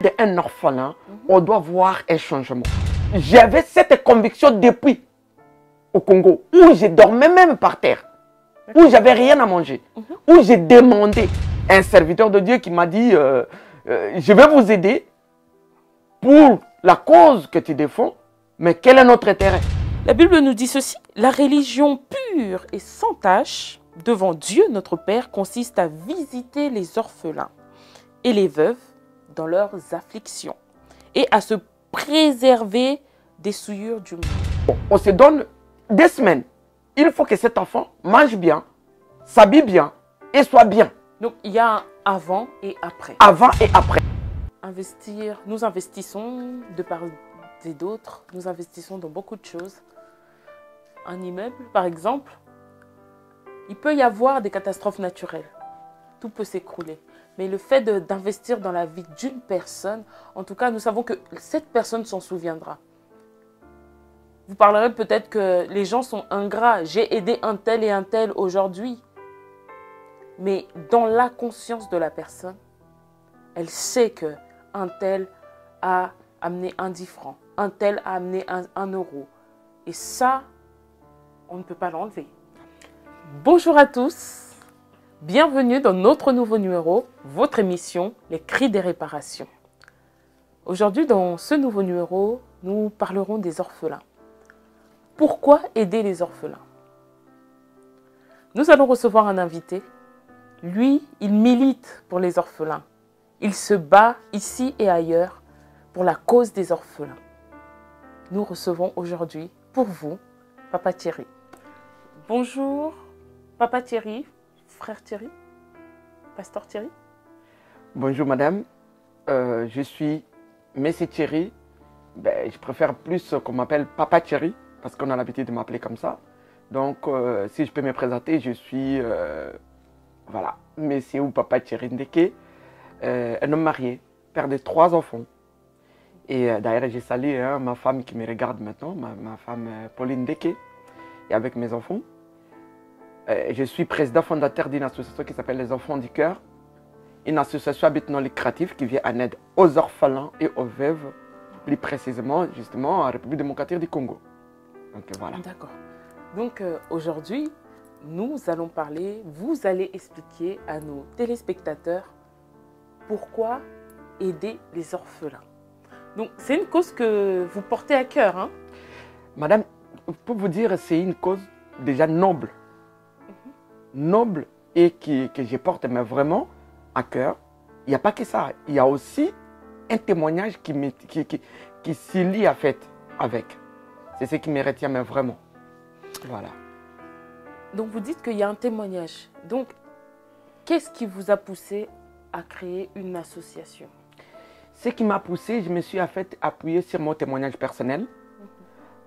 d'un orphelin, on doit voir un changement. J'avais cette conviction depuis au Congo, où je dormais même par terre, où j'avais rien à manger, où j'ai demandé à un serviteur de Dieu qui m'a dit je vais vous aider pour la cause que tu défends, mais quel est notre intérêt? La Bible nous dit ceci: la religion pure et sans tache devant Dieu notre Père consiste à visiter les orphelins et les veuves dans leurs afflictions et à se préserver des souillures du monde. Bon, on se donne des semaines. Il faut que cet enfant mange bien, s'habille bien et soit bien. Donc il y a un avant et après. Avant et après. Investir, nous investissons de part et d'autre, nous investissons dans beaucoup de choses. Un immeuble, par exemple, il peut y avoir des catastrophes naturelles. Tout peut s'écrouler. Mais le fait d'investir dans la vie d'une personne, en tout cas, nous savons que cette personne s'en souviendra. Vous parlerez peut-être que les gens sont ingrats. J'ai aidé un tel aujourd'hui. Mais dans la conscience de la personne, elle sait que un tel a amené un 10 francs, un tel a amené un euro. Et ça, on ne peut pas l'enlever. Bonjour à tous. Bienvenue dans notre nouveau numéro, votre émission, Les Cris des Réparations. Aujourd'hui, dans ce nouveau numéro, nous parlerons des orphelins. Pourquoi aider les orphelins? Nous allons recevoir un invité. Lui, il milite pour les orphelins. Il se bat ici et ailleurs pour la cause des orphelins. Nous recevons aujourd'hui, pour vous, Papa Thierry. Bonjour, Papa Thierry. Frère Thierry, Pasteur Thierry. Bonjour madame, je suis Messie Thierry. Je préfère plus qu'on m'appelle Papa Thierry parce qu'on a l'habitude de m'appeler comme ça. Donc si je peux me présenter, je suis voilà, Messie ou Papa Thierry Ndeke, un homme marié, père de 3 enfants. Et d'ailleurs j'ai salué ma femme qui me regarde maintenant, ma femme Pauline Ndeke, et avec mes enfants. Je suis président fondateur d'une association qui s'appelle Les Enfants du Cœur, une association à but non lucratif qui vient en aide aux orphelins et aux veuves, plus précisément justement en République démocratique du Congo. Donc voilà. D'accord. Donc aujourd'hui, nous allons parler, vous allez expliquer à nos téléspectateurs pourquoi aider les orphelins. Donc c'est une cause que vous portez à cœur, hein? Madame, pour vous dire, c'est une cause déjà noble. Noble et que je porte mais vraiment à cœur. Il n'y a pas que ça. Il y a aussi un témoignage qui s'y lie en fait avec. C'est ce qui me retient mais vraiment. Voilà. Donc vous dites qu'il y a un témoignage. Donc qu'est-ce qui vous a poussé à créer une association? Ce qui m'a poussé, je me suis en fait appuyé sur mon témoignage personnel.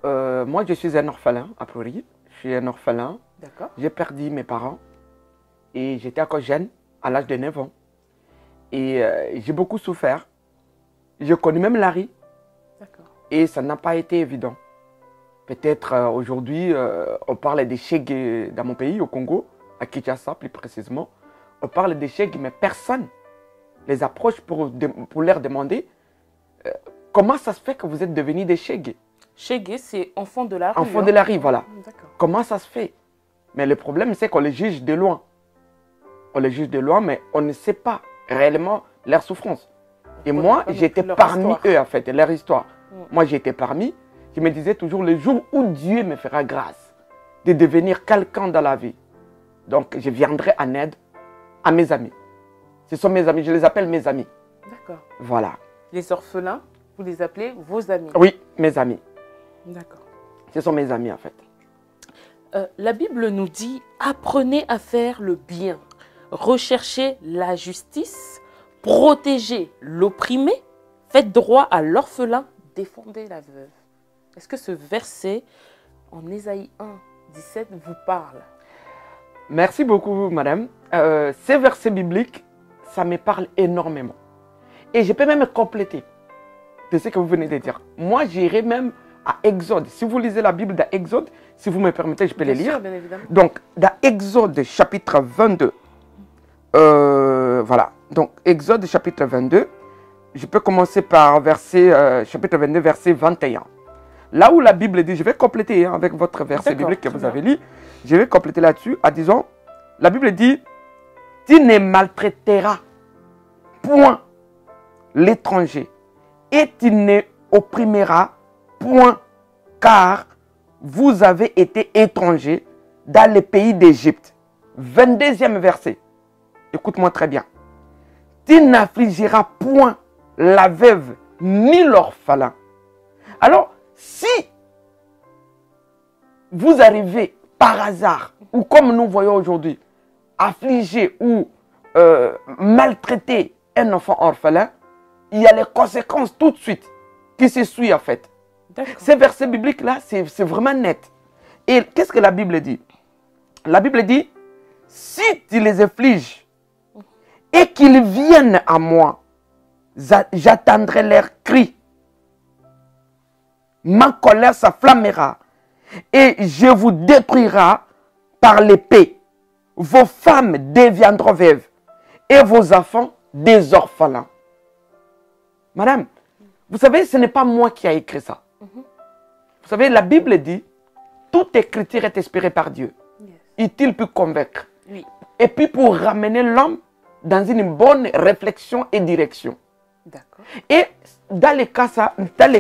Moi je suis un orphelin a priori. Je suis un orphelin. J'ai perdu mes parents et j'étais encore jeune, à l'âge de 9 ans. Et j'ai beaucoup souffert. Je connais même la rue. Et ça n'a pas été évident. Peut-être aujourd'hui, on parle des Chegues dans mon pays, au Congo, à Kinshasa plus précisément. On parle des Chegues, mais personne les approche pour leur demander comment ça se fait que vous êtes devenus des Chegues. Chegues, c'est enfant de la rue. Enfant de la rue, voilà. Comment ça se fait? Mais le problème, c'est qu'on les juge de loin. On les juge de loin, mais on ne sait pas réellement leur souffrance. Et moi, j'étais parmi eux, en fait, leur histoire. Moi, j'étais parmi. Je me disais toujours, le jour où Dieu me fera grâce de devenir quelqu'un dans la vie, donc je viendrai en aide à mes amis. Ce sont mes amis, je les appelle mes amis. D'accord. Voilà. Les orphelins, vous les appelez vos amis? Oui, mes amis. D'accord. Ce sont mes amis, en fait. La Bible nous dit « Apprenez à faire le bien, recherchez la justice, protégez l'opprimé, faites droit à l'orphelin, défendez la veuve. » Est-ce que ce verset en Ésaïe 1, 17 vous parle? Merci beaucoup, madame. Ces versets bibliques, ça me parle énormément. Et je peux même compléter de ce que vous venez de dire. Moi, j'irai même à Exode. Si vous lisez la Bible dans Exode, si vous me permettez, je peux les lire. Bien évidemment. Donc, dans Exode chapitre 22, voilà. Donc, Exode chapitre 22, je peux commencer par chapitre 22, verset 21. Là où la Bible dit, je vais compléter avec votre verset biblique que vous avez lu, je vais compléter là-dessus en disant, la Bible dit, tu ne maltraiteras point l'étranger et tu ne opprimeras point, car vous avez été étrangers dans le pays d'Égypte. 22e verset. Écoute-moi très bien. Tu n'affligeras point la veuve ni l'orphelin. Alors, si vous arrivez par hasard, ou comme nous voyons aujourd'hui, affliger ou maltraiter un enfant orphelin, il y a les conséquences tout de suite qui se suivent en fait. Ces versets bibliques-là, c'est vraiment net. Et qu'est-ce que la Bible dit? La Bible dit, si tu les affliges et qu'ils viennent à moi, j'attendrai leurs cris. Ma colère s'enflammera et je vous détruirai par l'épée. Vos femmes deviendront veuves et vos enfants des orphelins. Madame, vous savez, ce n'est pas moi qui ai écrit ça. Vous savez, la Bible dit, toute écriture est inspirée par Dieu. Utile pour convaincre. Oui. Et puis pour ramener l'homme dans une bonne réflexion et direction. D'accord. Et dans les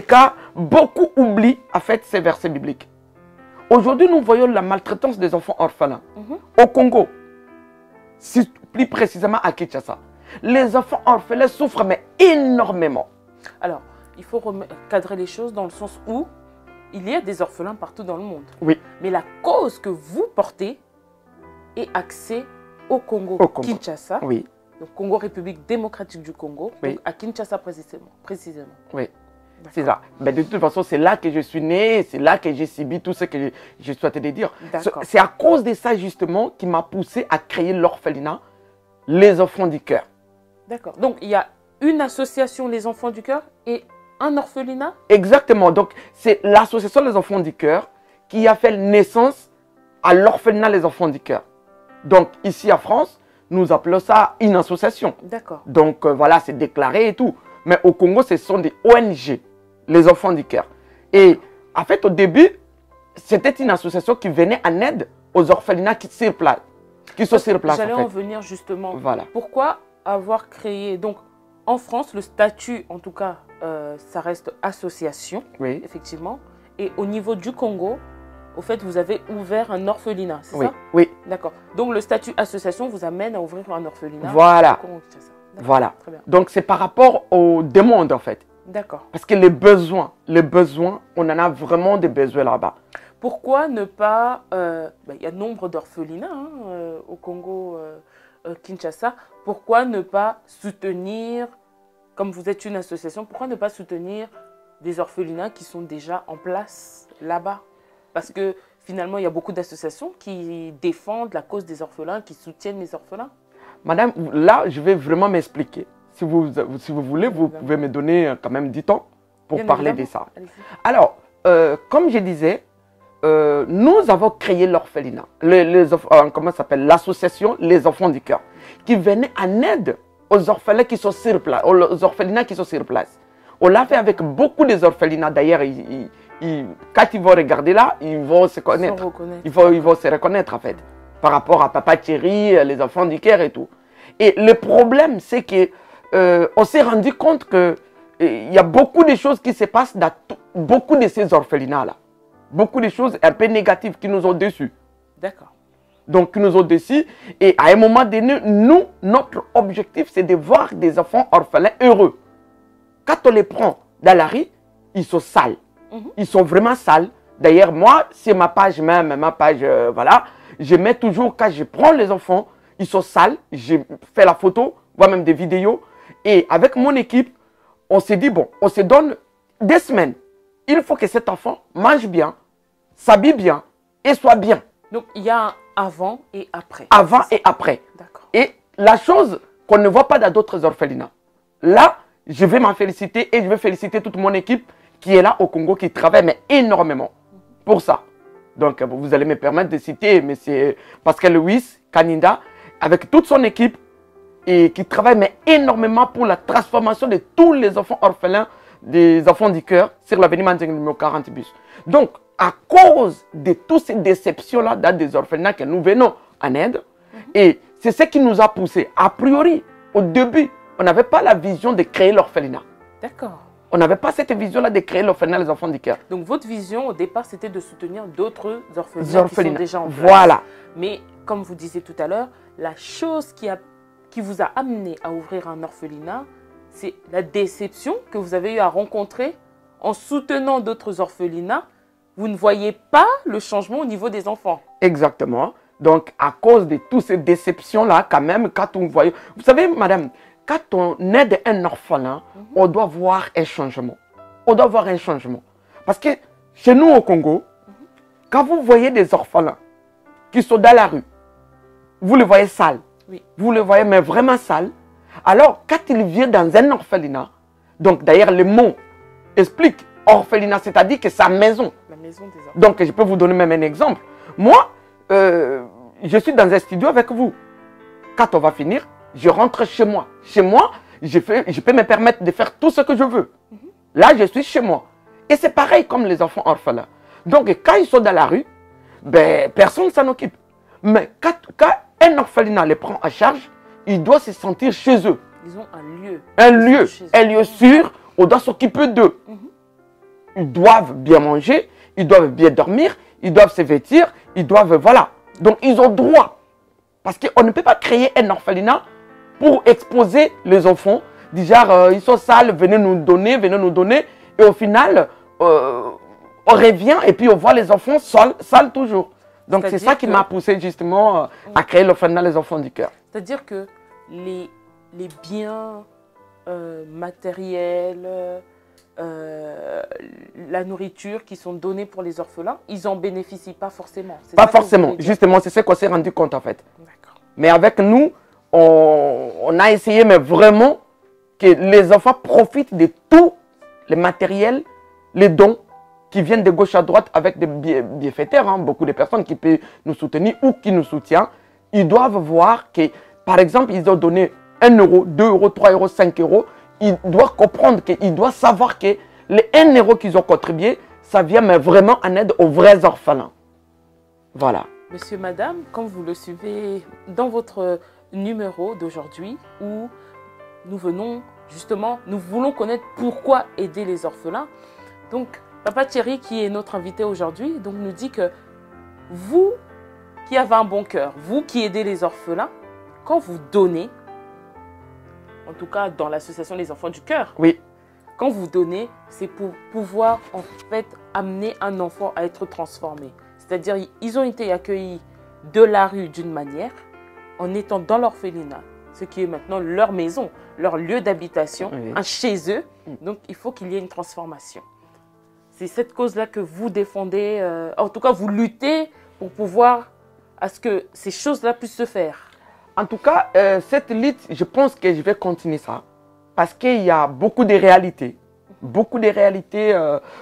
cas, beaucoup oublient en fait ces versets bibliques. Aujourd'hui, nous voyons la maltraitance des enfants orphelins. Au Congo, plus précisément à Kinshasa. Les enfants orphelins souffrent mais énormément. Alors, il faut cadrer les choses dans le sens où il y a des orphelins partout dans le monde. Oui. Mais la cause que vous portez est axée au Congo, Kinshasa. Oui. Donc, Congo, République démocratique du Congo. Oui. Donc, à Kinshasa précisément. Oui. C'est ça. Mais de toute façon, c'est là que je suis né, c'est là que j'ai subi tout ce que je souhaitais dire. C'est à cause de ça, justement, qui m'a poussé à créer l'orphelinat, les enfants du cœur. D'accord. Donc, il y a une association, les enfants du cœur, et un orphelinat? Exactement. Donc, c'est l'association Les Enfants du Cœur qui a fait naissance à l'orphelinat Les Enfants du Cœur. Donc, ici en France, nous appelons ça une association. D'accord. Donc, voilà, c'est déclaré et tout. Mais au Congo, ce sont des ONG, Les Enfants du Cœur. Et en fait, au début, c'était une association qui venait en aide aux orphelinats qui sont sur place. J'allais en venir justement. Voilà. Pourquoi avoir créé... Donc, en France, le statut, en tout cas, ça reste association, oui. Effectivement. Et au niveau du Congo, au fait, vous avez ouvert un orphelinat, c'est ça? Oui. D'accord. Donc, le statut association vous amène à ouvrir un orphelinat. Voilà. Voilà. Très bien. Donc, c'est par rapport aux demandes, en fait. D'accord. Parce que les besoins, on en a vraiment des besoins là-bas. Pourquoi ne pas... il y a nombre d'orphelinats au Congo, Kinshasa. Pourquoi ne pas soutenir, comme vous êtes une association, pourquoi ne pas soutenir des orphelinats qui sont déjà en place là-bas? Parce que finalement, il y a beaucoup d'associations qui défendent la cause des orphelins, qui soutiennent les orphelins. Madame, là, je vais vraiment m'expliquer. Si vous voulez, vous pouvez me donner quand même du temps pour parler de ça. Alors, comme je disais, nous avons créé l'orphelinat, comment ça s'appelle, l'association Les Enfants du Cœur, qui venait en aide aux orphelins qui sont sur place, aux orphelinats qui sont sur place. On l'a fait avec beaucoup des orphelinats. D'ailleurs, quand ils vont regarder là, ils vont se connaître. Ils vont se reconnaître en fait, par rapport à Papa Thierry, les Enfants du Cœur et tout. Et le problème, c'est que on s'est rendu compte qu'il y a beaucoup de choses qui se passent dans beaucoup de ces orphelinats-là. Beaucoup de choses un peu négatives qui nous ont déçus. D'accord. Donc, qui nous ont déçus. Et à un moment donné, notre objectif, c'est de voir des enfants orphelins heureux. Quand on les prend dans la rue, ils sont sales. Ils sont vraiment sales. D'ailleurs, moi, sur ma page même, voilà, je mets toujours, quand je prends les enfants, ils sont sales. Je fais la photo, voire même des vidéos. Et avec mon équipe, on s'est dit, bon, on se donne des semaines. Il faut que cet enfant mange bien, s'habille bien et soit bien. Donc, il y a un avant et après. Avant et après. D'accord. Et la chose qu'on ne voit pas dans d'autres orphelinats. Là, je vais m'en féliciter et je vais féliciter toute mon équipe qui est là au Congo, qui travaille mais énormément pour ça. Donc, vous allez me permettre de citer M. Pascal Louis Kaninda, avec toute son équipe, et qui travaille mais énormément pour la transformation de tous les enfants orphelins, des enfants du cœur, sur l'avenir numéro 40 bus. Donc, à cause de toutes ces déceptions-là dans des orphelinats que nous venons en aide, et c'est ce qui nous a poussé. A priori, au début, on n'avait pas la vision de créer l'orphelinat. D'accord. On n'avait pas cette vision-là de créer l'orphelinat des enfants du cœur. Donc votre vision au départ, c'était de soutenir d'autres orphelinats qui sont déjà en place. Voilà. Mais comme vous disiez tout à l'heure, la chose qui vous a amené à ouvrir un orphelinat, c'est la déception que vous avez eu à rencontrer en soutenant d'autres orphelinats. Vous ne voyez pas le changement au niveau des enfants. Exactement. Donc, à cause de toutes ces déceptions-là, quand même, quand on voit... Vous savez, madame, quand on aide un orphelin, on doit voir un changement. On doit voir un changement. Parce que chez nous au Congo, quand vous voyez des orphelins qui sont dans la rue, vous les voyez sales. Oui. Vous les voyez, mais vraiment sales. Alors, quand ils viennent dans un orphelinat, donc d'ailleurs, le mot explique orphelinat, c'est-à-dire que c'est sa maison. La maison des enfants. Donc, je peux vous donner même un exemple. Moi, je suis dans un studio avec vous. Quand on va finir, je rentre chez moi. Chez moi, je peux me permettre de faire tout ce que je veux. Là, je suis chez moi. Et c'est pareil comme les enfants orphelins. Donc, quand ils sont dans la rue, ben, personne ne s'en occupe. Mais quand un orphelinat les prend en charge, ils doivent se sentir chez eux. Ils ont un lieu. Un lieu sûr, on doit s'occuper d'eux. Ils doivent bien manger, ils doivent bien dormir, ils doivent se vêtir, ils doivent, voilà. Donc, ils ont droit. Parce qu'on ne peut pas créer un orphelinat pour exposer les enfants. Du genre, ils sont sales, venez nous donner. Et au final, on revient et puis on voit les enfants sales toujours. Donc, c'est ça qui m'a poussé justement à créer l'orphelinat Les Enfants du Cœur. C'est-à-dire que les biens matériels, la nourriture qui sont donnés pour les orphelins, ils n'en bénéficient pas forcément. Pas forcément. Justement, c'est ce qu'on s'est rendu compte en fait. Mais avec nous, on a essayé, mais vraiment, que les enfants profitent de tout le matériel, les dons qui viennent de gauche à droite avec des bienfaiteurs, hein, beaucoup de personnes qui peuvent nous soutenir ou qui nous soutiennent. Ils doivent voir que, par exemple, ils ont donné 1 euro, 2 euros, 3 euros, 5 euros. Ils doivent comprendre qu'ils doivent savoir que les 1 euro qu'ils ont contribué, ça vient mais vraiment en aide aux vrais orphelins. Voilà. Monsieur, madame, comme vous le suivez dans votre numéro d'aujourd'hui où nous venons justement, nous voulons connaître pourquoi aider les orphelins. Donc, Papa Thierry, qui est notre invité aujourd'hui, donc nous dit que vous qui avez un bon cœur, vous qui aidez les orphelins, quand vous donnez, en tout cas dans l'association Les Enfants du Cœur, oui. Quand vous donnez, c'est pour pouvoir en fait amener un enfant à être transformé. C'est-à-dire, ils ont été accueillis de la rue d'une manière, en étant dans l'orphelinat, ce qui est maintenant leur maison, leur lieu d'habitation, oui. Chez eux. Donc, il faut qu'il y ait une transformation. C'est cette cause-là que vous défendez, en tout cas, vous luttez pour pouvoir à ce que ces choses-là puissent se faire. En tout cas, cette lutte, je pense que je vais continuer ça. Parce qu'il y a beaucoup de réalités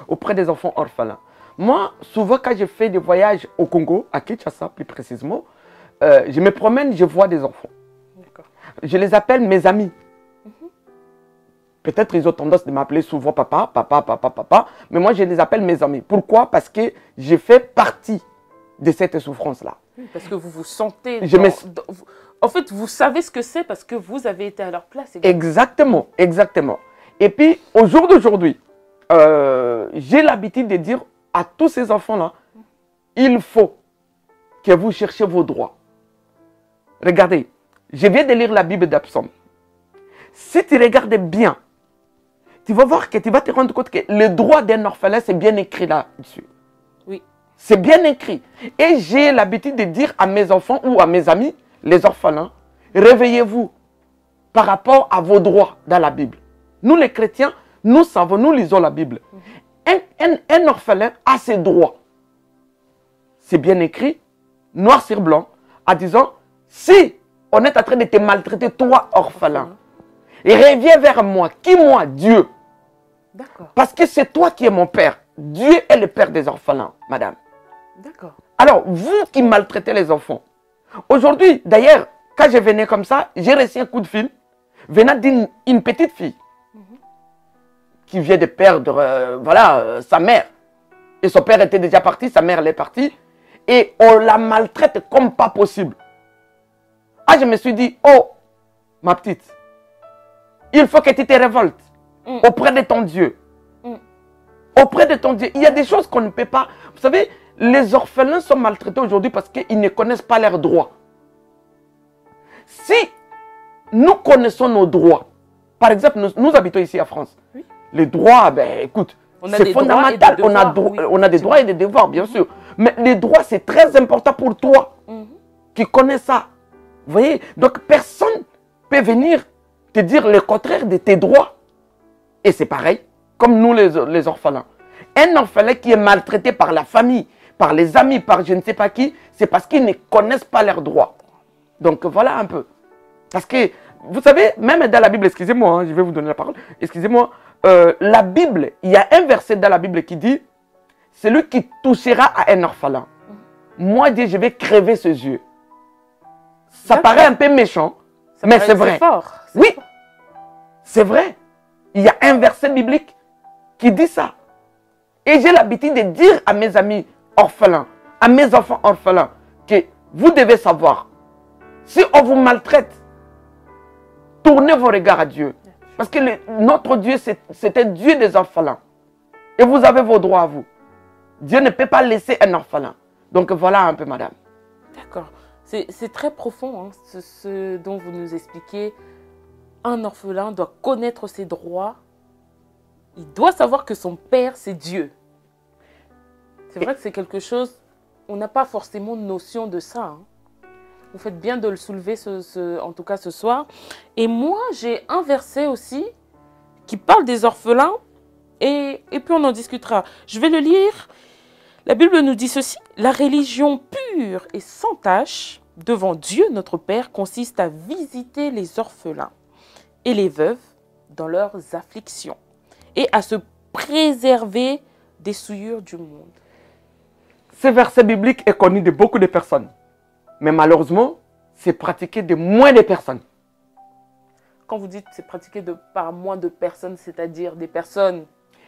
auprès des enfants orphelins. Moi, souvent, quand je fais des voyages au Congo, à Kinshasa plus précisément, je me promène, je vois des enfants. Je les appelle mes amis. Peut-être ils ont tendance de m'appeler souvent papa, mais moi je les appelle mes amis. Pourquoi? Parce que je fais partie de cette souffrance-là. Parce que vous vous sentez... En fait, vous savez ce que c'est parce que vous avez été à leur place. Exactement, exactement. Et puis, au jour d'aujourd'hui, j'ai l'habitude de dire à tous ces enfants-là, il faut que vous cherchiez vos droits. Regardez, je viens de lire la Bible d'Absaume. Si tu regardes bien, tu vas voir que tu vas te rendre compte que le droit d'un orphelin, c'est bien écrit là-dessus. Oui. C'est bien écrit. Et j'ai l'habitude de dire à mes enfants ou à mes amis, les orphelins, réveillez-vous par rapport à vos droits dans la Bible. Nous les chrétiens, nous savons, nous lisons la Bible. Un orphelin a ses droits. C'est bien écrit, noir sur blanc, en disant, si on est en train de te maltraiter, toi orphelin, et reviens vers moi. Qui moi? Dieu. D'accord. Parce que c'est toi qui es mon père. Dieu est le père des orphelins, madame. D'accord. Alors, vous qui maltraitez les enfants, aujourd'hui, d'ailleurs, quand je venais comme ça, j'ai reçu un coup de fil venant d'une petite fille qui vient de perdre sa mère. Et son père était déjà parti, sa mère elle est partie. Et on la maltraite comme pas possible. Ah, je me suis dit, oh, ma petite, il faut que tu te révoltes auprès de ton Dieu. Auprès de ton Dieu. Il y a des choses qu'on ne peut pas... Vous savez, les orphelins sont maltraités aujourd'hui parce qu'ils ne connaissent pas leurs droits. Si nous connaissons nos droits, par exemple, nous habitons ici en France. Oui. Les droits, ben écoute, c'est fondamental. On a des droits et des devoirs, bien sûr. Mais les droits, c'est très important pour toi qui connais ça. Vous voyez? Donc, personne ne peut venir te dire le contraire de tes droits. Et c'est pareil, comme nous les orphelins. Un orphelin qui est maltraité par la famille, par les amis, par je ne sais pas qui, c'est parce qu'ils ne connaissent pas leurs droits. Donc, voilà un peu. Parce que, vous savez, même dans la Bible, excusez-moi, hein, je vais vous donner la parole, excusez-moi, la Bible, il y a un verset dans la Bible qui dit, celui qui touchera à un orphelin, moi, Dieu, je vais crever ses yeux. Ça paraît un peu méchant, mais c'est vrai. Fort, oui, c'est vrai. Il y a un verset biblique qui dit ça. Et j'ai l'habitude de dire à mes amis orphelins, à mes enfants orphelins, que vous devez savoir, si on vous maltraite, tournez vos regards à Dieu. Parce que notre Dieu, c'est un Dieu des orphelins. Et vous avez vos droits à vous. Dieu ne peut pas laisser un orphelin. Donc voilà un peu, madame. D'accord. C'est très profond, hein, ce dont vous nous expliquez. Un orphelin doit connaître ses droits. Il doit savoir que son père, c'est Dieu. C'est vrai que c'est quelque chose, on n'a pas forcément notion de ça. Hein. Vous faites bien de le soulever, en tout cas ce soir. Et moi, j'ai un verset aussi qui parle des orphelins. Et puis on en discutera. Je vais le lire. La Bible nous dit ceci. La religion pure et sans tache devant Dieu, notre Père, consiste à visiter les orphelins et les veuves dans leurs afflictions et à se préserver des souillures du monde. Ce verset biblique est connu de beaucoup de personnes. Mais malheureusement, c'est pratiqué de moins de personnes. Quand vous dites c'est pratiqué par moins de personnes, c'est-à-dire des personnes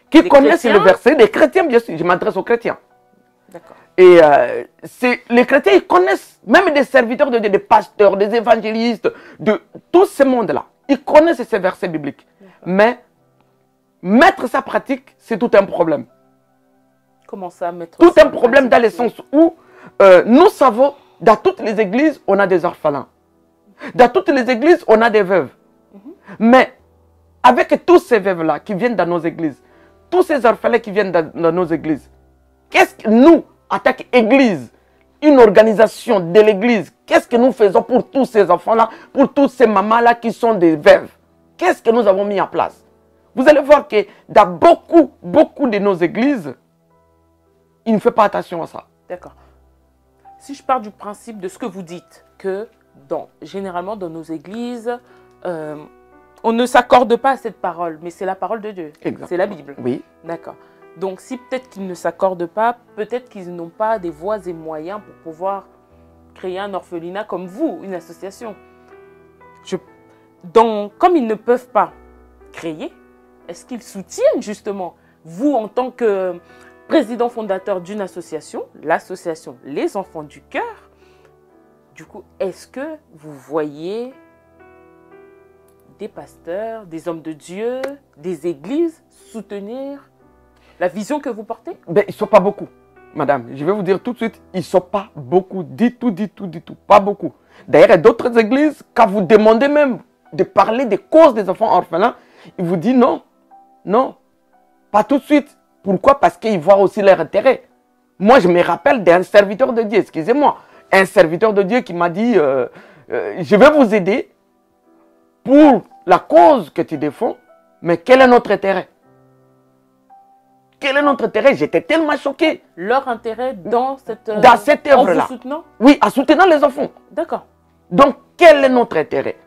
qui connaissent le verset, des chrétiens bien sûr, je m'adresse aux chrétiens. D'accord. Et les chrétiens, ils connaissent, même des serviteurs de Dieu, des pasteurs, des évangélistes, de tout ce monde-là. Ils connaissent ces versets bibliques. Mais mettre ça en pratique, c'est tout un problème. Comment ça, mettre tout un problème dans le sens où nous savons, dans toutes les églises, on a des orphelins. Dans toutes les églises, on a des veuves. Mais avec tous ces veuves-là qui viennent dans nos églises, tous ces orphelins qui viennent dans nos églises, qu'est-ce que nous, en tant qu'église, une organisation de l'église, qu'est-ce que nous faisons pour tous ces enfants-là, pour toutes ces mamans-là qui sont des veuves? Qu'est-ce que nous avons mis en place? Vous allez voir que dans beaucoup de nos églises, ils ne font pas attention à ça. D'accord. Si je pars du principe de ce que vous dites, que généralement dans nos églises, on ne s'accorde pas à cette parole, mais c'est la parole de Dieu. C'est la Bible. Oui. D'accord. Donc si peut-être qu'ils ne s'accordent pas, peut-être qu'ils n'ont pas des voies et moyens pour pouvoir créer un orphelinat comme vous, une association. Donc comme ils ne peuvent pas créer, est-ce qu'ils soutiennent justement, vous en tant que président fondateur d'une association, l'association Les Enfants du Cœur, du coup, est-ce que vous voyez des pasteurs, des hommes de Dieu, des églises soutenir la vision que vous portez? Ben, ils ne sont pas beaucoup, madame. Je vais vous dire tout de suite, ils ne sont pas beaucoup, du tout. Pas beaucoup. D'ailleurs, il y a d'autres églises, quand vous demandez même de parler des causes des enfants orphelins, ils vous disent non, non, pas tout de suite. Pourquoi? Parce qu'ils voient aussi leur intérêt. Moi, je me rappelle d'un serviteur de Dieu, excusez-moi, un serviteur de Dieu qui m'a dit, je vais vous aider pour la cause que tu défends, mais quel est notre intérêt? Quel est notre intérêt? J'étais tellement choqué. Leur intérêt dans cette œuvre-là. En vous soutenant? Oui, en soutenant les enfants. D'accord. Donc, quel est notre intérêt?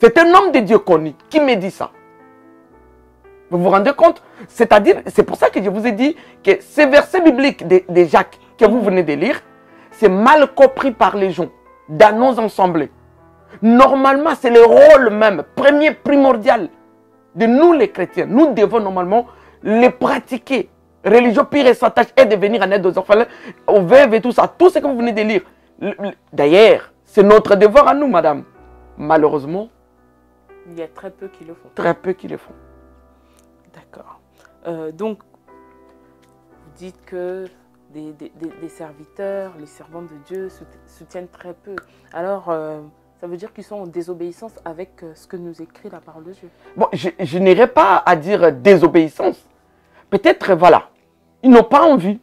C'est un homme de Dieu connu qui me dit ça. Vous vous rendez compte? C'est-à-dire, c'est pour ça que je vous ai dit que ces versets bibliques de Jacques que vous venez de lire, c'est mal compris par les gens dans nos assemblées. Normalement, c'est le rôle même, premier, primordial de nous les chrétiens. Nous devons normalement les pratiquer. Religion pire et sa tâche est de venir en aide aux orphelins, aux veuves et tout ça. Tout ce que vous venez de lire. D'ailleurs, c'est notre devoir à nous, madame. Malheureusement, il y a très peu qui le font. Très peu qui le font. D'accord. Donc, vous dites que des serviteurs, les servants de Dieu soutiennent très peu. Alors, ça veut dire qu'ils sont en désobéissance avec ce que nous écrit la parole de Dieu. Bon, je n'irai pas à dire désobéissance. Peut-être, voilà, ils n'ont pas envie.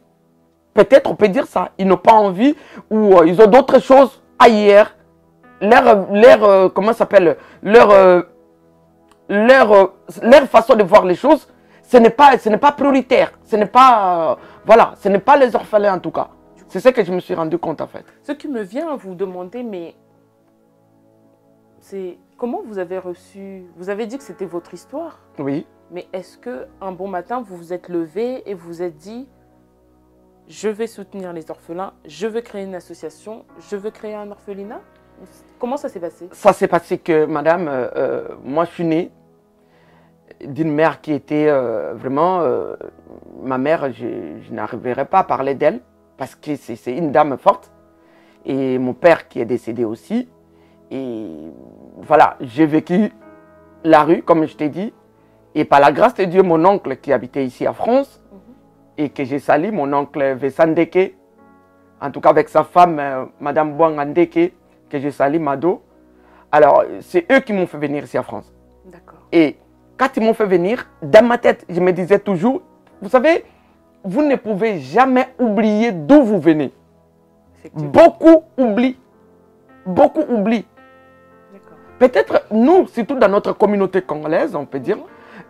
Peut-être on peut dire ça. Ils n'ont pas envie ou ils ont d'autres choses ailleurs. Comment ça s'appelle, leur façon de voir les choses, ce n'est pas prioritaire. Ce n'est pas, voilà, ce n'est pas les orphelins en tout cas. C'est ce que je me suis rendu compte en fait. Ce qui me vient à vous demander, mais c'est comment vous avez reçu, vous avez dit que c'était votre histoire. Oui. Mais est-ce qu'un bon matin, vous vous êtes levé et vous vous êtes dit, je vais soutenir les orphelins, je veux créer une association, je veux créer un orphelinat? Comment ça s'est passé? Ça s'est passé que, madame, moi je suis né d'une mère qui était vraiment... ma mère, je n'arriverai pas à parler d'elle parce que c'est une dame forte. Et mon père qui est décédé aussi. Et voilà, j'ai vécu la rue, comme je t'ai dit. Et par la grâce de Dieu, mon oncle qui habitait ici à France, et que j'ai sali, mon oncle Vessandeke, en tout cas avec sa femme, Madame Bouangandeke, que j'ai sali, Mado. Alors, c'est eux qui m'ont fait venir ici à France. D'accord. Et quand ils m'ont fait venir, dans ma tête, je me disais toujours, vous savez, vous ne pouvez jamais oublier d'où vous venez. Beaucoup oublient. Beaucoup oublient. Peut-être nous, surtout dans notre communauté congolaise, on peut dire,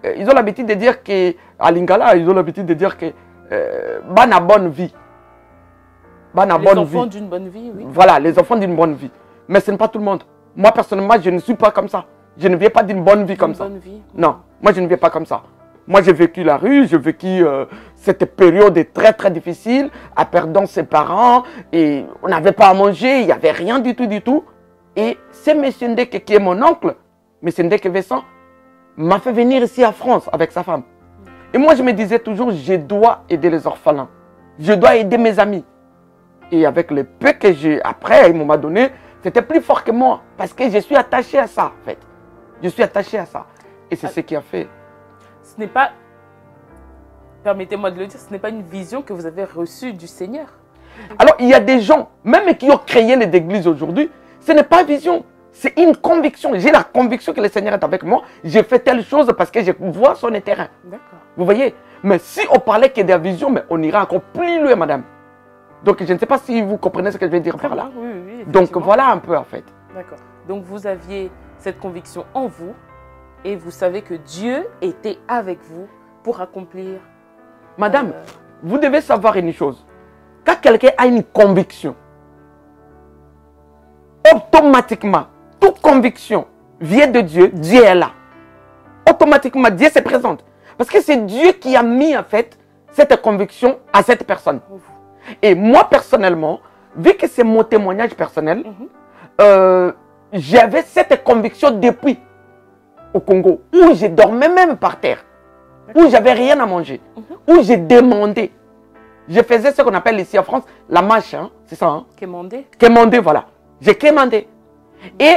ils ont l'habitude de dire qu'à Lingala, ils ont l'habitude de dire que bana bonne vie. Bana les bonne enfants vie. d'une bonne vie, oui. Voilà, les enfants d'une bonne vie. Mais ce n'est pas tout le monde. Moi, personnellement, je ne suis pas comme ça. Je ne viens pas d'une bonne vie comme ça. Bonne vie. Non, moi, je ne viens pas comme ça. Moi, j'ai vécu la rue, j'ai vécu cette période très, très difficile, en perdant ses parents, et on n'avait pas à manger, il n'y avait rien du tout, du tout. Et c'est M. Ndeke, qui est mon oncle, M. Ndeke Vincent, m'a fait venir ici à France avec sa femme. Et moi, je me disais toujours, je dois aider les orphelins. Je dois aider mes amis. Et avec le peu que j'ai, après, il m'a donné, c'était plus fort que moi. Parce que je suis attaché à ça, en fait. Je suis attaché à ça. Et c'est ce qui a fait. Ce n'est pas, permettez-moi de le dire, ce n'est pas une vision que vous avez reçue du Seigneur. Alors, il y a des gens, même qui ont créé les églises aujourd'hui, ce n'est pas vision. C'est une conviction. J'ai la conviction que le Seigneur est avec moi. J'ai fait telle chose parce que je vois son terrain. D'accord. Vous voyez? Mais si on parlait que de la vision, mais on ira encore plus loin, madame. Donc, je ne sais pas si vous comprenez ce que je vais dire par là. Oui, oui, donc, voilà un peu, en fait. D'accord. Donc, vous aviez cette conviction en vous et vous savez que Dieu était avec vous pour accomplir. Madame, vous devez savoir une chose. Quand quelqu'un a une conviction, automatiquement, toute conviction vient de Dieu, Dieu est là. Automatiquement, Dieu se présente. Parce que c'est Dieu qui a mis en fait cette conviction à cette personne. Et moi personnellement, vu que c'est mon témoignage personnel, j'avais cette conviction depuis au Congo, où je dormais même par terre, où j'avais rien à manger, où j'ai demandé. Je faisais ce qu'on appelle ici en France la marche, hein, c'est ça. Hein? Quémander. Quémander, voilà. J'ai quémandé. Et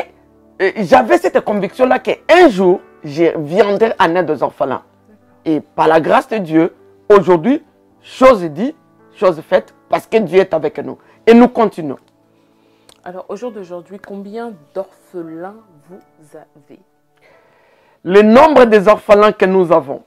j'avais cette conviction-là qu'un jour, je viendrai en aide aux orphelins. Et par la grâce de Dieu, aujourd'hui, chose dit, chose faite, parce que Dieu est avec nous. Et nous continuons. Alors, au jour d'aujourd'hui, combien d'orphelins vous avez? Le nombre des orphelins que nous avons.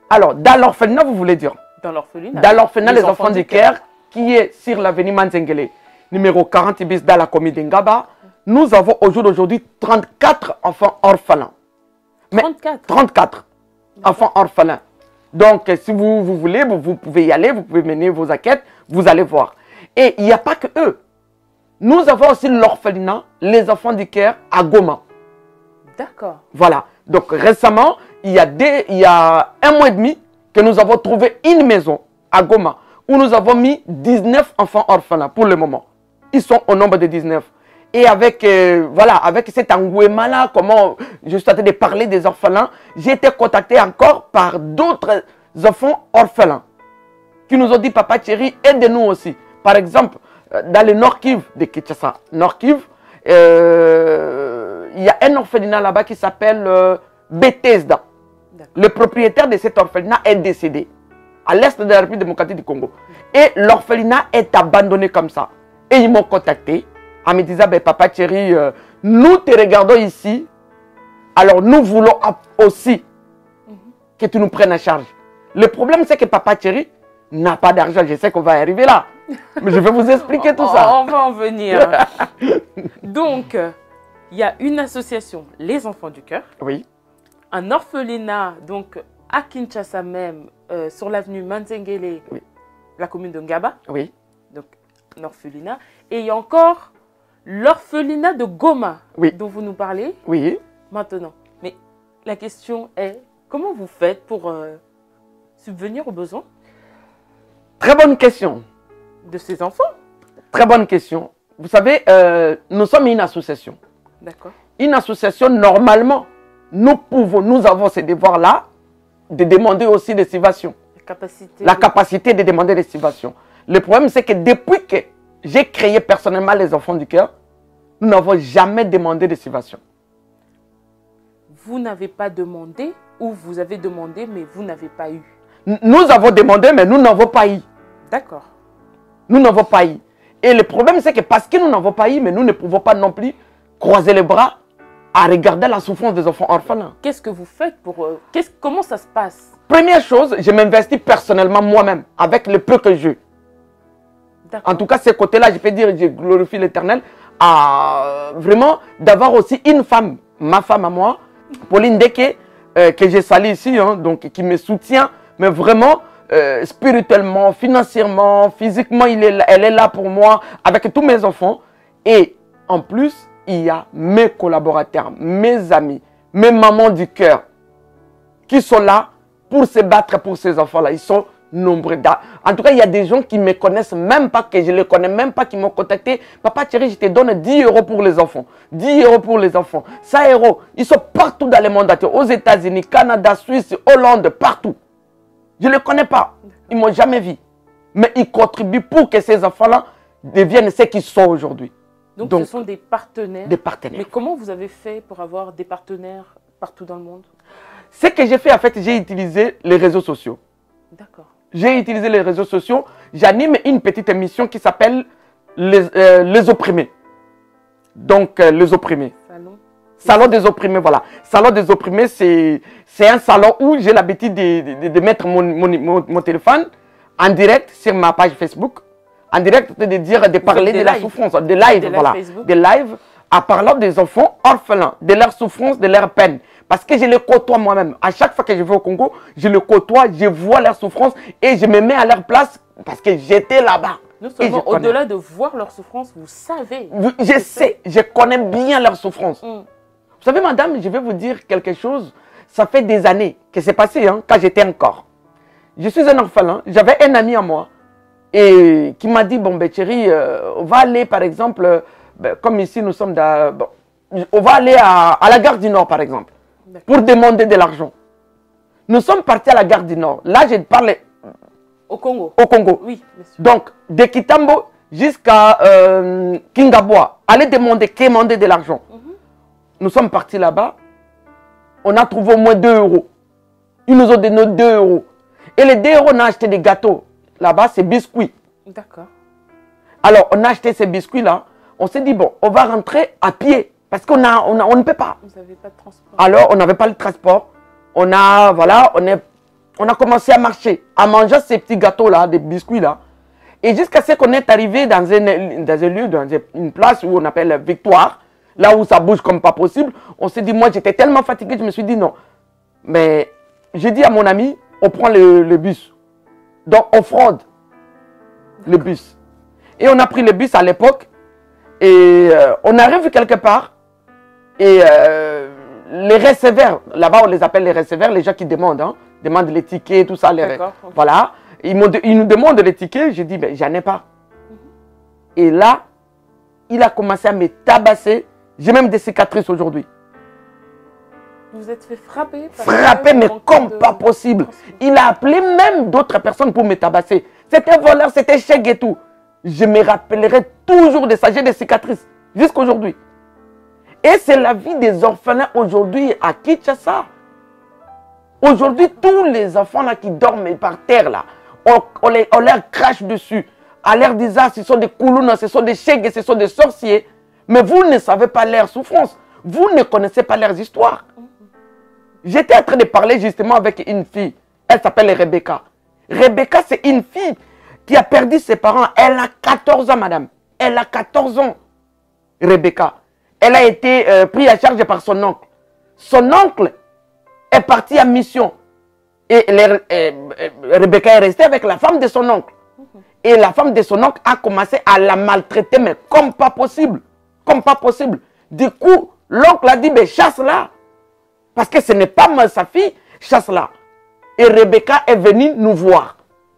Alors, dans l'orphelinat, vous voulez dire? Dans l'orphelinat. Dans l'orphelinat, les enfants du Caire, qui est sur l'avenue Manzengele, numéro 40 bis dans la commune d'Ingaba, nous avons au jour d'aujourd'hui 34 enfants orphelins. 34? 34 enfants orphelins. Donc, si vous voulez, vous pouvez y aller, vous pouvez mener vos enquêtes, vous allez voir. Et il n'y a pas que eux. Nous avons aussi l'orphelinat, les enfants du Caire à Goma. D'accord. Voilà. Donc, récemment, il y a un mois et demi que nous avons trouvé une maison à Goma où nous avons mis 19 enfants orphelins pour le moment. Ils sont au nombre de 19. Et avec, voilà, avec cet engouement-là, comment je suis en train de parler des orphelins, j'ai été contacté encore par d'autres enfants orphelins qui nous ont dit, Papa Thierry, aide-nous aussi. Par exemple, dans le Nord Kivu de Kinshasa, Nord Kivu, il y a un orphelinat là-bas qui s'appelle Bethesda. Le propriétaire de cet orphelinat est décédé à l'est de la République démocratique du Congo. Et l'orphelinat est abandonné comme ça. Et ils m'ont contacté en me disant, ben, Papa Thierry, nous te regardons ici, alors nous voulons aussi que tu nous prennes en charge. Le problème, c'est que Papa Thierry n'a pas d'argent. Je sais qu'on va arriver là. Mais je vais vous expliquer tout ça. On va en venir. Donc, il y a une association, les Enfants du Cœur. Oui. Un orphelinat, donc à Kinshasa même, sur l'avenue Manzengele, Oui. la commune de Ngaba. Oui. Donc, un orphelinat. Et il y a encore l'orphelinat de Goma, Oui. dont vous nous parlez Oui. maintenant. Mais la question est, comment vous faites pour subvenir aux besoins Très bonne question. de ces enfants? Très bonne question. Vous savez, nous sommes une association. D'accord. Une association, normalement, nous avons ce devoir-là de demander aussi des subventions. La capacité de demander des subventions. Le problème, c'est que depuis que j'ai créé personnellement les Enfants du Cœur, nous n'avons jamais demandé de subventions. Vous n'avez pas demandé ou vous avez demandé mais vous n'avez pas eu? Nous avons demandé, mais nous n'avons pas eu. D'accord. Nous n'avons pas eu. Et le problème, c'est que parce que nous n'avons pas eu, mais nous ne pouvons pas non plus croiser les bras à regarder la souffrance des enfants orphelins. Qu'est-ce que vous faites pour... comment ça se passe? Première chose, je m'investis personnellement moi-même avec le peu que j'ai. En tout cas, ce côté-là, je peux dire, je glorifie l'Éternel, à vraiment d'avoir aussi une femme, ma femme à moi, Pauline Deke, que j'ai salue ici, hein, donc qui me soutient, mais vraiment spirituellement, financièrement, physiquement, elle est là pour moi, avec tous mes enfants. Et en plus, il y a mes collaborateurs, mes amis, mes mamans du cœur, qui sont là pour se battre pour ces enfants-là. Ils sont nombreux. En tout cas, il y a des gens qui ne me connaissent même pas, que je ne les connais même pas, qui m'ont contacté. Papa Thierry, je te donne 10 € pour les enfants. 10 € pour les enfants. 100 €. Ils sont partout dans le monde entier. Aux États-Unis, Canada, Suisse, Hollande, partout. Je ne les connais pas. Ils ne m'ont jamais vu. Mais ils contribuent pour que ces enfants-là deviennent ce qu'ils sont aujourd'hui. Donc, ce sont des partenaires. Des partenaires. Mais comment vous avez fait pour avoir des partenaires partout dans le monde? Ce que j'ai fait, en fait, j'ai utilisé les réseaux sociaux. D'accord. J'ai utilisé les réseaux sociaux. J'anime une petite émission qui s'appelle les opprimés. Donc, les opprimés. Salon des opprimés, voilà. Salon des opprimés, c'est un salon où j'ai l'habitude de mettre mon téléphone en direct sur ma page Facebook. En direct, de parler de la souffrance, de live, voilà. De live, en parlant des enfants orphelins, de leur souffrance, de leur peine. Parce que je les côtoie moi-même. À chaque fois que je vais au Congo, je les côtoie, je vois leur souffrance et je me mets à leur place parce que j'étais là-bas. Non seulement au-delà de voir leur souffrance, vous savez. Je sais, je connais bien leur souffrance. Vous savez, madame, je vais vous dire quelque chose. Ça fait des années que c'est passé, hein, quand j'étais encore. Je suis un orphelin. J'avais un ami à moi et qui m'a dit, bon, ben Thierry, on va aller, par exemple, comme ici, nous sommes dans... Bon, on va aller à la gare du Nord, par exemple, pour demander de l'argent. Nous sommes partis à la gare du Nord. Là, je parle... Au Congo. Au Congo. Oui, monsieur. Donc, de Kitambo jusqu'à Kingaboa, aller demander de l'argent. Nous sommes partis là-bas. On a trouvé au moins 2 €. Ils nous ont donné 2 €. Et les 2 €, on a acheté des gâteaux. Là-bas, c'est biscuits. D'accord. Alors, on a acheté ces biscuits-là. On s'est dit, bon, on va rentrer à pied. Parce qu'on ne peut pas. Vous n'avez pas de transport. Alors, on n'avait pas le transport. On a commencé à marcher, à manger ces petits gâteaux-là, des biscuits-là. Et jusqu'à ce qu'on est arrivé dans un lieu, dans une place où on appelle Victoire, là où ça bouge comme pas possible. On s'est dit, moi j'étais tellement fatigué, je me suis dit non. Mais j'ai dit à mon ami, on prend le bus. Donc on fraude le bus. Et on a pris le bus à l'époque. Et on arrive quelque part. Et les receveurs, là-bas on les appelle les receveurs, les gens qui demandent, hein, demandent les tickets, tout ça. Voilà. Ils nous demandent les tickets. J'ai dit, ben j'en ai pas. Et là, il a commencé à me tabasser. J'ai même des cicatrices aujourd'hui. Vous êtes fait frapper? Frapper, mais comme pas possible. Il a appelé même d'autres personnes pour me tabasser. C'était voleur, c'était chèque et tout. Je me rappellerai toujours de ça. J'ai des cicatrices jusqu'à aujourd'hui. Et c'est la vie des orphelins aujourd'hui à Kinshasa. Aujourd'hui, tous les enfants là qui dorment par terre, là, on leur crache dessus. À l'air disant, ce sont des koulounas, ce sont des chèques, ce sont des sorciers. Mais vous ne savez pas leur souffrance. Vous ne connaissez pas leurs histoires. J'étais en train de parler justement avec une fille. Elle s'appelle Rebecca. Rebecca, c'est une fille qui a perdu ses parents. Elle a 14 ans, madame. Elle a 14 ans, Rebecca. Elle a été prise en charge par son oncle. Son oncle est parti en mission. Et Rebecca est restée avec la femme de son oncle. Et la femme de son oncle a commencé à la maltraiter, mais comme pas possible. Comme pas possible. Du coup, l'oncle a dit, mais chasse-la. Parce que ce n'est pas mal sa fille, chasse-la. Et Rebecca est venue nous voir.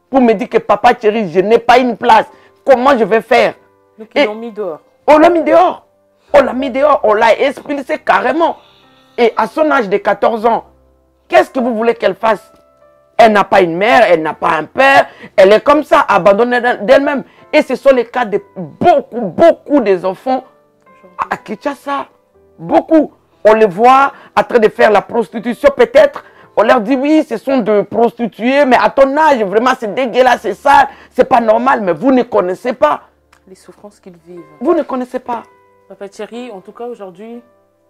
Pour me dire que papa chéri, je n'ai pas une place. Comment je vais faire? Donc ils l'ont mis dehors. On l'a mis dehors. On l'a mis dehors. On l'a expulsé carrément. Et à son âge de 14 ans, qu'est-ce que vous voulez qu'elle fasse? Elle n'a pas une mère, elle n'a pas un père. Elle est comme ça, abandonnée d'elle-même. Et ce sont les cas de beaucoup des enfants à Kinshasa. Beaucoup. On les voit en train de faire la prostitution peut-être. On leur dit oui, ce sont de prostituées, mais à ton âge, vraiment c'est dégueulasse, c'est sale, c'est pas normal, mais vous ne connaissez pas. Les souffrances qu'ils vivent. Vous ne connaissez pas. Papa Thierry, en tout cas aujourd'hui,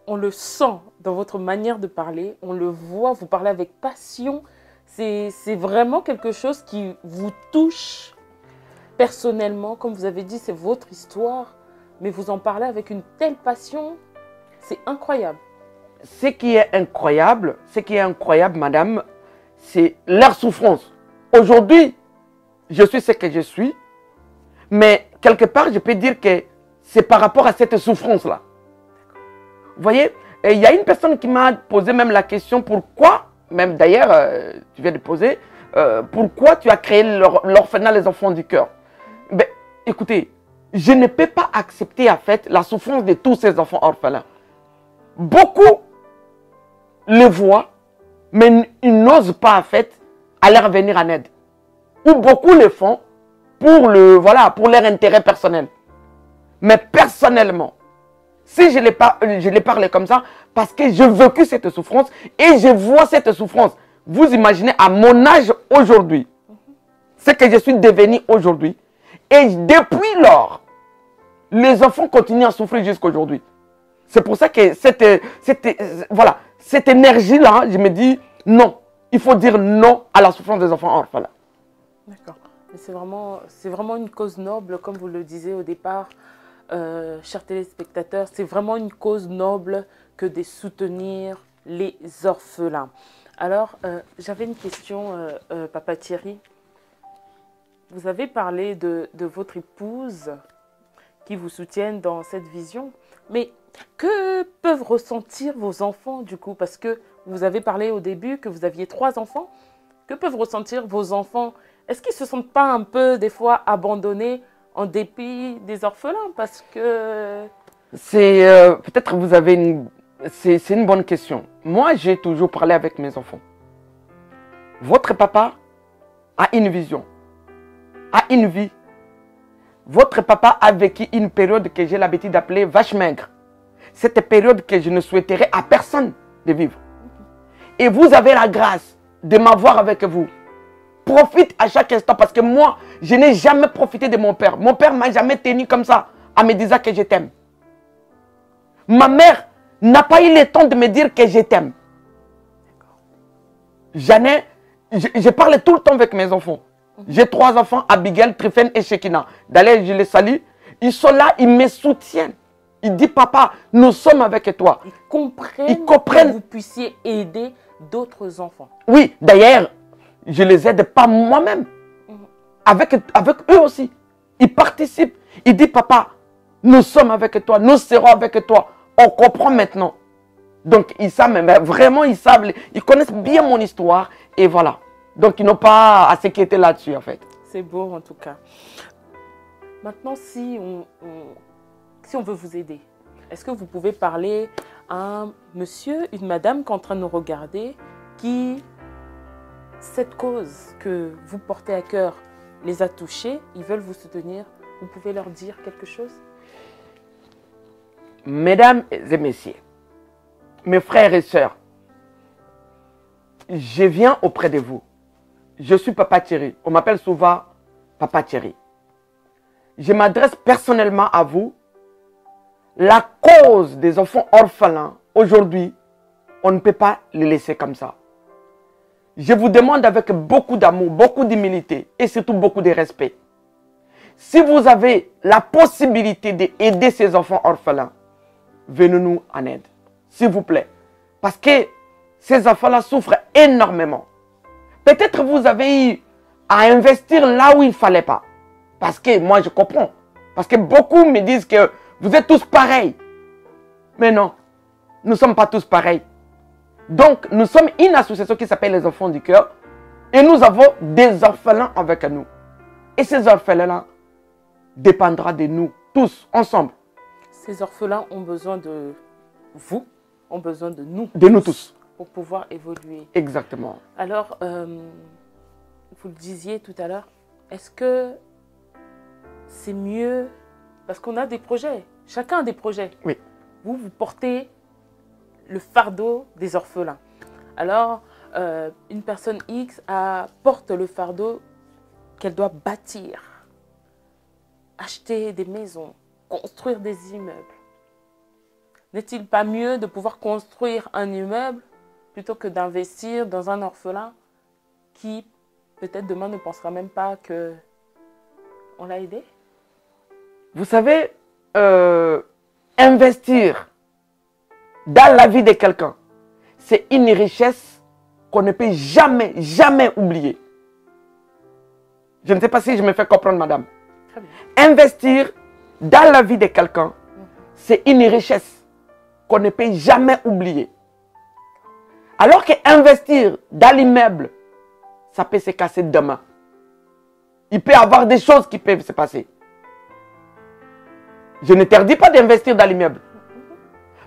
on le sent dans votre manière de parler, on le voit, vous parlez avec passion. C'est vraiment quelque chose qui vous touche personnellement. Comme vous avez dit, c'est votre histoire, mais vous en parlez avec une telle passion, c'est incroyable. Ce qui est incroyable, madame, c'est leur souffrance. Aujourd'hui, je suis ce que je suis, mais quelque part, je peux dire que c'est par rapport à cette souffrance-là. Vous voyez, il y a une personne qui m'a posé même la question, pourquoi, même d'ailleurs, tu viens de poser, pourquoi tu as créé l'orphelinat Les Enfants du Cœur? Ben, écoutez, je ne peux pas accepter en fait la souffrance de tous ces enfants orphelins. Beaucoup le voient, mais ils n'osent pas en fait aller venir en aide. Ou beaucoup le font pour leur intérêt personnel. Mais personnellement, si je les parle comme ça, parce que j'ai vécu cette souffrance et je vois cette souffrance. Vous imaginez à mon âge aujourd'hui, ce que je suis devenu aujourd'hui. Et depuis lors, les enfants continuent à souffrir jusqu'à aujourd'hui. C'est pour ça que cette énergie-là, je me dis non. Il faut dire non à la souffrance des enfants orphelins. D'accord. C'est vraiment une cause noble, comme vous le disiez au départ, chers téléspectateurs. C'est vraiment une cause noble que de soutenir les orphelins. Alors, j'avais une question, Papa Thierry. Vous avez parlé de votre épouse qui vous soutiennent dans cette vision. Mais que peuvent ressentir vos enfants du coup? Parce que vous avez parlé au début que vous aviez 3 enfants. Que peuvent ressentir vos enfants? Est-ce qu'ils ne se sentent pas un peu des fois abandonnés en dépit des orphelins? Parce que... peut-être vous avez une... C'est une bonne question. Moi, j'ai toujours parlé avec mes enfants. Votre papa a une vision, a une vie. Votre papa a vécu une période que j'ai l'habitude d'appeler vache maigre. Cette période que je ne souhaiterais à personne de vivre. Et vous avez la grâce de m'avoir avec vous. Profite à chaque instant parce que moi, je n'ai jamais profité de mon père. Mon père ne m'a jamais tenu comme ça en me disant que je t'aime. Ma mère n'a pas eu le temps de me dire que je t'aime. Je parle tout le temps avec mes enfants. J'ai 3 enfants, Abigail, Trifen et Shekina. D'ailleurs, je les salue. Ils sont là, ils me soutiennent. Ils disent, papa, nous sommes avec toi. Ils comprennent que vous puissiez aider d'autres enfants. Oui, d'ailleurs, je les aide pas moi-même. Avec eux aussi. Ils participent. Ils disent, papa, nous sommes avec toi, nous serons avec toi. On comprend maintenant. Donc, ils savent, mais vraiment, ils savent, ils connaissent bien mon histoire. Et voilà. Donc, ils n'ont pas à s'inquiéter là-dessus, en fait. C'est beau, en tout cas. Maintenant, si si on veut vous aider, est-ce que vous pouvez parler à un monsieur, une madame qui est en train de nous regarder, qui, cette cause que vous portez à cœur les a touchés, ils veulent vous soutenir, vous pouvez leur dire quelque chose? Mesdames et messieurs, mes frères et sœurs, je viens auprès de vous. Je suis Papa Thierry. On m'appelle souvent Papa Thierry. Je m'adresse personnellement à vous. La cause des enfants orphelins, aujourd'hui, on ne peut pas les laisser comme ça. Je vous demande avec beaucoup d'amour, beaucoup d'humilité et surtout beaucoup de respect. Si vous avez la possibilité d'aider ces enfants orphelins, venez-nous en aide, s'il vous plaît. Parce que ces enfants-là souffrent énormément. Peut-être vous avez eu à investir là où il ne fallait pas. Parce que moi, je comprends. Parce que beaucoup me disent que vous êtes tous pareils. Mais non, nous ne sommes pas tous pareils. Donc, nous sommes une association qui s'appelle les Enfants du Cœur. Et nous avons des orphelins avec nous. Et ces orphelins-là dépendront de nous, tous, ensemble. Ces orphelins ont besoin de vous, ont besoin de nous. De nous tous. Pour pouvoir évoluer. Exactement. Alors, vous le disiez tout à l'heure, est-ce que c'est mieux, parce qu'on a des projets, chacun a des projets. Oui. Vous portez le fardeau des orphelins. Alors, une personne X porte le fardeau qu'elle doit bâtir, acheter des maisons, construire des immeubles. N'est-il pas mieux de pouvoir construire un immeuble plutôt que d'investir dans un orphelin qui, peut-être demain, ne pensera même pas qu'on l'a aidé? Vous savez, investir dans la vie de quelqu'un, c'est une richesse qu'on ne peut jamais, jamais oublier. Je ne sais pas si je me fais comprendre, madame. Très bien. Investir dans la vie de quelqu'un, c'est une richesse qu'on ne peut jamais oublier. Alors qu'investir dans l'immeuble, ça peut se casser demain. Il peut y avoir des choses qui peuvent se passer. Je n'interdis pas d'investir dans l'immeuble.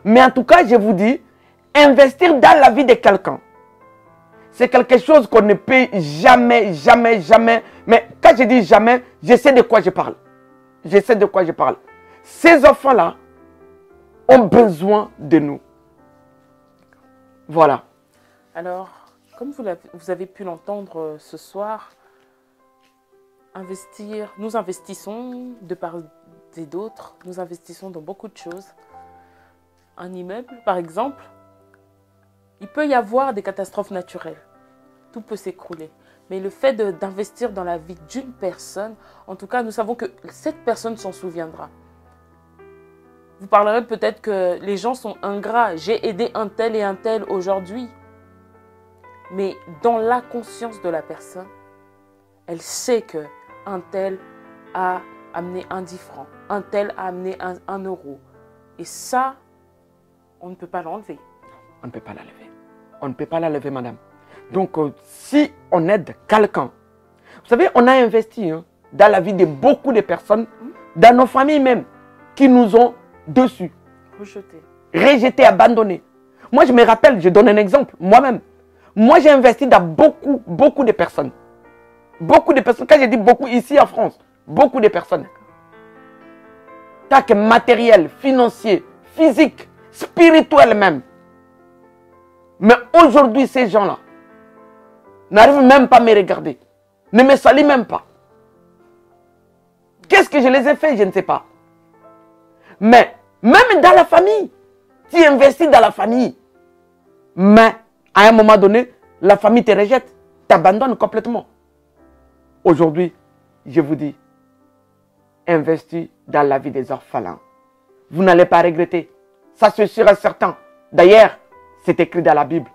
Mais en tout cas, je vous dis, investir dans la vie de quelqu'un, c'est quelque chose qu'on ne peut jamais, jamais, jamais. Mais quand je dis jamais, je sais de quoi je parle. Je sais de quoi je parle. Ces enfants-là ont besoin de nous. Voilà. Alors, comme vous avez pu l'entendre ce soir, nous investissons de part et d'autre, nous investissons dans beaucoup de choses. Un immeuble, par exemple, il peut y avoir des catastrophes naturelles. Tout peut s'écrouler. Mais le fait d'investir dans la vie d'une personne, en tout cas, nous savons que cette personne s'en souviendra. Vous parlerez peut-être que les gens sont ingrats. J'ai aidé un tel et un tel aujourd'hui. Mais dans la conscience de la personne, elle sait qu'un tel a amené un 10 francs, un tel a amené un euro. Et ça, on ne peut pas l'enlever. On ne peut pas la lever. On ne peut pas la lever, madame. Donc, si on aide quelqu'un, vous savez, on a investi dans la vie de beaucoup de personnes, dans nos familles même, qui nous ont dessus. Rejetés, abandonnés. Moi, je me rappelle, je donne un exemple, moi-même. Moi, j'ai investi dans beaucoup de personnes. Beaucoup de personnes. Quand je dis beaucoup, ici en France, beaucoup de personnes. Tant que matériel, financier, physique, spirituel même. Mais aujourd'hui, ces gens-là n'arrivent même pas à me regarder. Ne me saluent même pas. Qu'est-ce que je les ai fait? Je ne sais pas. Mais même dans la famille, tu investis dans la famille. Mais à un moment donné, la famille te rejette, t'abandonne complètement. Aujourd'hui, je vous dis, investis dans la vie des orphelins. Vous n'allez pas regretter. Ça, c'est sûr et certain. D'ailleurs, c'est écrit dans la Bible.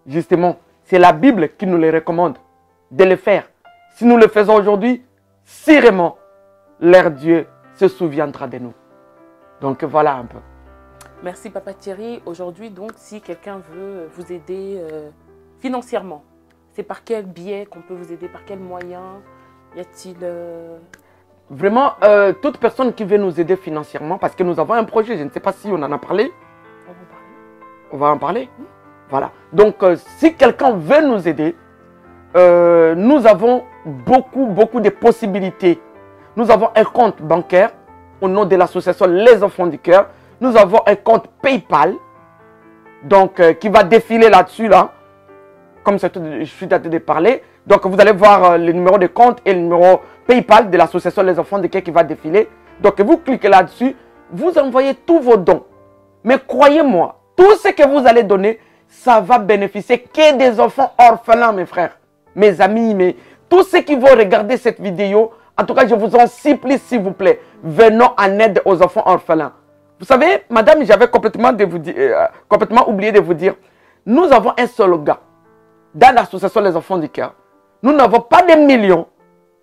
Justement, c'est la Bible qui nous le recommande de le faire. Si nous le faisons aujourd'hui, sûrement, leur Dieu se souviendra de nous. Donc voilà un peu. Merci Papa Thierry. Aujourd'hui, donc, si quelqu'un veut vous aider financièrement, c'est par quel biais qu'on peut vous aider? Par quel moyen? Y a-t-il... Vraiment, toute personne qui veut nous aider financièrement, parce que nous avons un projet, je ne sais pas si on en a parlé. On va en parler. On va en parler. Voilà. Donc, si quelqu'un veut nous aider, nous avons beaucoup de possibilités. Nous avons un compte bancaire au nom de l'association Les Enfants du Cœur. Nous avons un compte PayPal, donc qui va défiler là-dessus, là, comme je suis daté de parler. Donc, vous allez voir le numéro de compte et le numéro PayPal de l'association Les Enfants du Cœur qui va défiler. Donc, vous cliquez là-dessus, vous envoyez tous vos dons. Mais croyez-moi, tout ce que vous allez donner, ça va bénéficier que des enfants orphelins, mes frères, mes amis, tous ceux qui vont regarder cette vidéo. En tout cas, je vous en supplie, s'il vous plaît, venons en aide aux enfants orphelins. Vous savez, madame, j'avais complètement oublié de vous dire, nous avons un slogan dans l'association Les Enfants du Cœur. Nous n'avons pas des millions,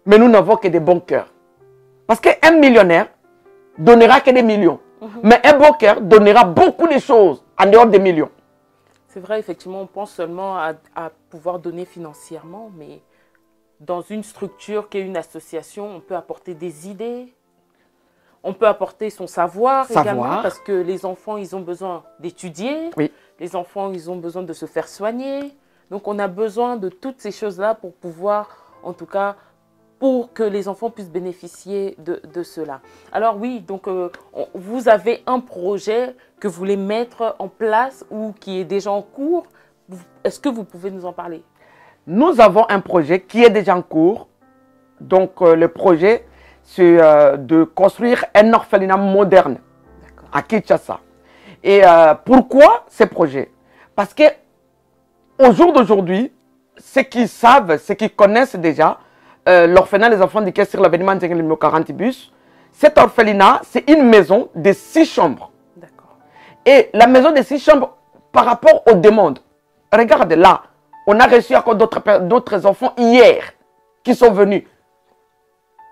mais nous n'avons que des bons cœurs. Parce qu'un millionnaire donnera que des millions. Mais un bon cœur donnera beaucoup de choses en dehors des millions. C'est vrai, effectivement, on pense seulement à pouvoir donner financièrement, mais dans une structure qui est une association, on peut apporter des idées, on peut apporter son savoir également, parce que les enfants, ils ont besoin d'étudier, oui. Les enfants, ils ont besoin de se faire soigner. Donc, on a besoin de toutes ces choses-là pour pouvoir, en tout cas, pour que les enfants puissent bénéficier de cela. Alors oui, donc vous avez un projet que vous voulez mettre en place ou qui est déjà en cours. Est-ce que vous pouvez nous en parler? Nous avons un projet qui est déjà en cours. Donc le projet, c'est de construire un orphelinat moderne à Kinshasa. Et pourquoi ce projet? Parce que au jour d'aujourd'hui, ceux qui savent, ceux qui connaissent déjà, l'orphelinat des enfants du Cœur sur l'avénement numéro 40 bus. Cet orphelinat, c'est une maison de 6 chambres. Et la maison de 6 chambres, par rapport aux demandes, regarde là, on a reçu encore d'autres enfants hier qui sont venus.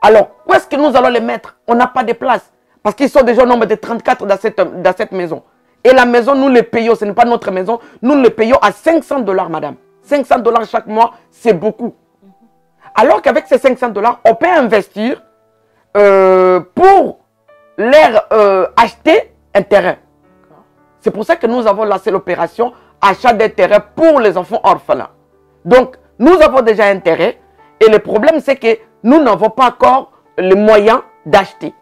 Alors, où est-ce que nous allons les mettre? On n'a pas de place. Parce qu'ils sont déjà au nombre de 34 dans cette maison. Et la maison, nous les payons, ce n'est pas notre maison, nous les payons à 500 $, madame. 500 $ chaque mois, c'est beaucoup. Alors qu'avec ces 500 $, on peut investir pour leur acheter un terrain. C'est pour ça que nous avons lancé l'opération achat d'un terrain pour les enfants orphelins. Donc, nous avons déjà un terrain et le problème, c'est que nous n'avons pas encore les moyens d'acheter.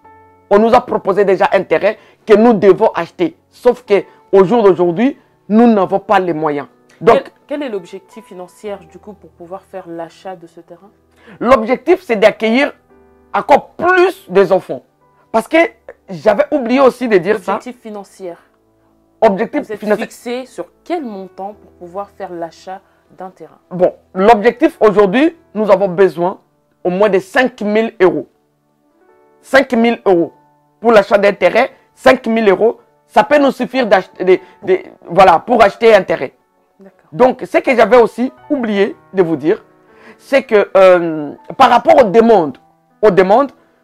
On nous a proposé déjà un terrain que nous devons acheter. Sauf qu'au jour d'aujourd'hui, nous n'avons pas les moyens. Donc, quel est l'objectif financier du coup pour pouvoir faire l'achat de ce terrain? L'objectif, c'est d'accueillir encore plus des enfants. Parce que j'avais oublié aussi de dire ça. Objectif financier. Objectif Vous êtes financier. fixé sur quel montant pour pouvoir faire l'achat d'un terrain? Bon, l'objectif aujourd'hui, nous avons besoin au moins de 5 000 €. 5 000 € pour l'achat d'un terrain. 5 000 €, ça peut nous suffire voilà, pour acheter un terrain. Donc, ce que j'avais aussi oublié de vous dire, c'est que par rapport aux demandes,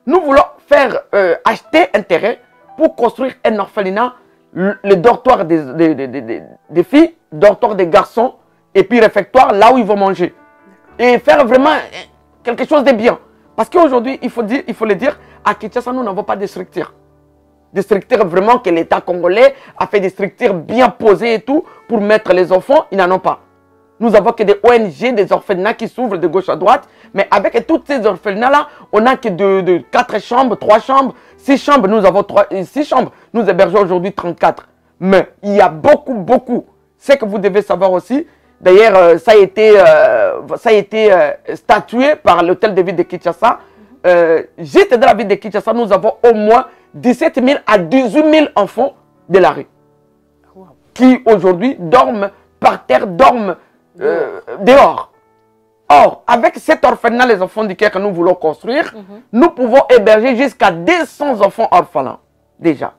nous voulons faire acheter un terrain pour construire un orphelinat, le dortoir des filles, dortoir des garçons, et puis réfectoire là où ils vont manger. Et faire vraiment quelque chose de bien. Parce qu'aujourd'hui, il faut le dire, à Kinshasa, nous n'avons pas de structure. Des structures vraiment que l'État congolais a fait des structures bien posées et tout pour mettre les enfants, ils n'en ont pas. Nous avons que des ONG, des orphelinats qui s'ouvrent de gauche à droite. Mais avec toutes ces orphelinats-là, on n'a que de 4 chambres, 3 chambres, 6 chambres. Nous avons 6 chambres. Nous hébergeons aujourd'hui 34. Mais il y a beaucoup. Ce que vous devez savoir aussi, d'ailleurs, ça a été statué par l'hôtel de ville de Kinshasa. Juste dans la ville de Kinshasa, nous avons au moins 17 000 à 18 000 enfants de la rue. Qui aujourd'hui dorment par terre, dorment dehors. Or, avec cet orphelinat, les enfants du cœur que nous voulons construire, nous pouvons héberger jusqu'à 200 enfants orphelins. Déjà.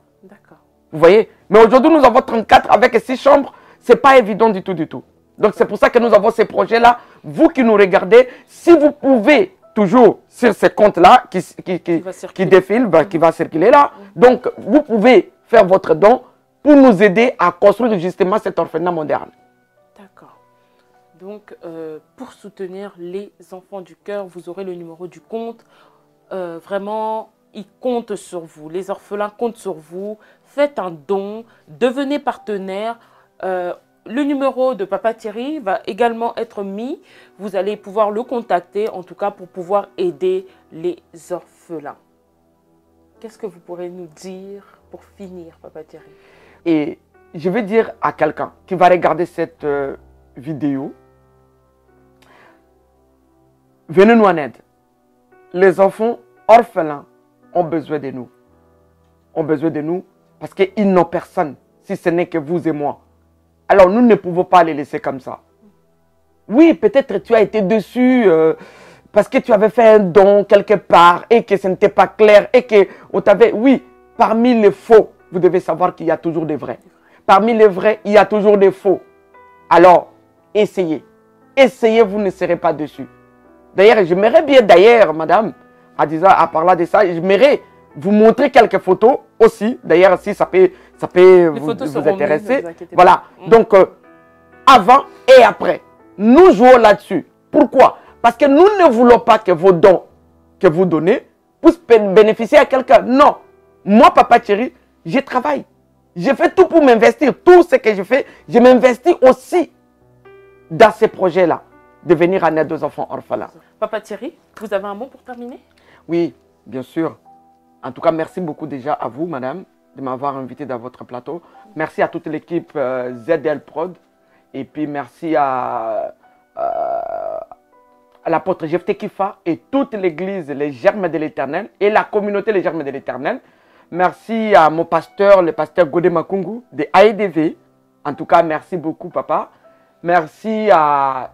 Vous voyez? Mais aujourd'hui, nous avons 34 avec 6 chambres. Ce n'est pas évident du tout. Donc, c'est pour ça que nous avons ces projets-là. Vous qui nous regardez, si vous pouvez toujours sur ces comptes-là qui défilent, qui va circuler là. Donc, vous pouvez faire votre don pour nous aider à construire justement cet orphelinat moderne. D'accord. Donc, pour soutenir les enfants du cœur, vous aurez le numéro du compte vraiment, ils comptent sur vous. Les orphelins comptent sur vous. Faites un don, devenez partenaire. Le numéro de Papa Thierry va également être mis. Vous allez pouvoir le contacter, en tout cas, pour pouvoir aider les orphelins. Qu'est-ce que vous pourrez nous dire pour finir, Papa Thierry? Et je vais dire à quelqu'un qui va regarder cette vidéo, venez nous en aide. Les enfants orphelins ont besoin de nous. Ont besoin de nous parce qu'ils n'ont personne, si ce n'est que vous et moi. Alors nous ne pouvons pas les laisser comme ça. Oui, peut-être tu as été déçu parce que tu avais fait un don quelque part et que ce n'était pas clair et que on t'avait... Oui, parmi les faux, vous devez savoir qu'il y a toujours des vrais. Parmi les vrais, il y a toujours des faux. Alors, essayez. Essayez, vous ne serez pas déçus. D'ailleurs, j'aimerais bien, madame, à parler de ça, j'aimerais vous montrer quelques photos aussi. D'ailleurs, si ça peut vous intéresser. Voilà. Donc, avant et après, nous jouons là-dessus. Pourquoi? Parce que nous ne voulons pas que vos dons que vous donnez puissent bénéficier à quelqu'un. Non. Moi, Papa Thierry, je travaille. Je fais tout pour m'investir. Tout ce que je fais, je m'investis aussi dans ces projets-là, de venir en aide aux enfants orphelins. Papa Thierry, vous avez un mot pour terminer? Oui, bien sûr. En tout cas, merci beaucoup déjà à vous, madame, de m'avoir invité dans votre plateau. Merci à toute l'équipe ZDL Prod. Et puis, merci à l'apôtre Jephté Kifa et toute l'église, les Germes de l'Éternel et la communauté, les Germes de l'Éternel. Merci à mon pasteur, le pasteur Godé Makungu de AEDV. En tout cas, merci beaucoup, papa. Merci à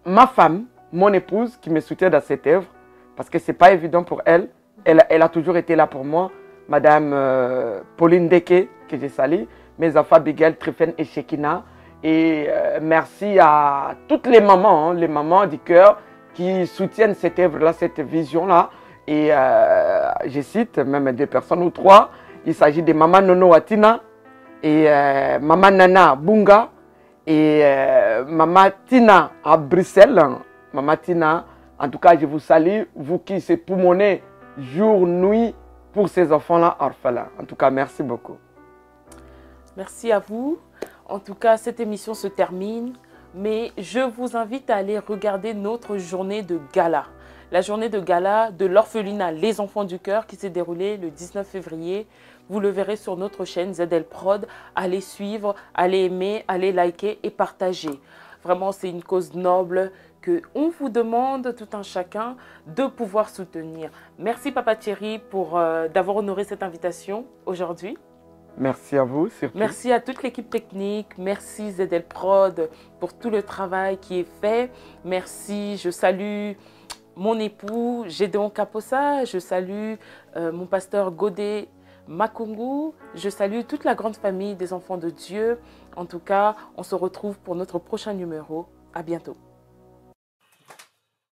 ma femme, mon épouse, qui me soutient dans cette œuvre. Parce que ce n'est pas évident pour elle. Elle a toujours été là pour moi. Madame Pauline Deke, que je salue. Mes enfants, Bigel, Trifen et Shekina. Et merci à toutes les mamans du cœur qui soutiennent cette œuvre-là, cette vision-là. Et je cite même 2 personnes ou 3. Il s'agit de Maman Nono Watina et Maman Nana Bunga et Maman Tina à Bruxelles. Maman Tina, en tout cas, je vous salue, vous qui se poumonnez jour, nuit pour ces enfants-là orphelins. En tout cas, merci beaucoup. Merci à vous. En tout cas, cette émission se termine, mais je vous invite à aller regarder notre journée de gala. La journée de gala de l'orphelinat Les Enfants du Cœur qui s'est déroulée le 19 février. Vous le verrez sur notre chaîne ZDL Prod. Allez suivre, allez aimer, allez liker et partager. Vraiment, c'est une cause noble qu'on vous demande tout un chacun de pouvoir soutenir. Merci Papa Thierry d'avoir honoré cette invitation aujourd'hui. Merci à vous surtout. Merci à toute l'équipe technique. Merci ZDL Prod pour tout le travail qui est fait. Merci, je salue mon époux Gédéon Kaposa. Je salue mon pasteur Godé Makungu. Je salue toute la grande famille des enfants de Dieu. En tout cas, on se retrouve pour notre prochain numéro. À bientôt.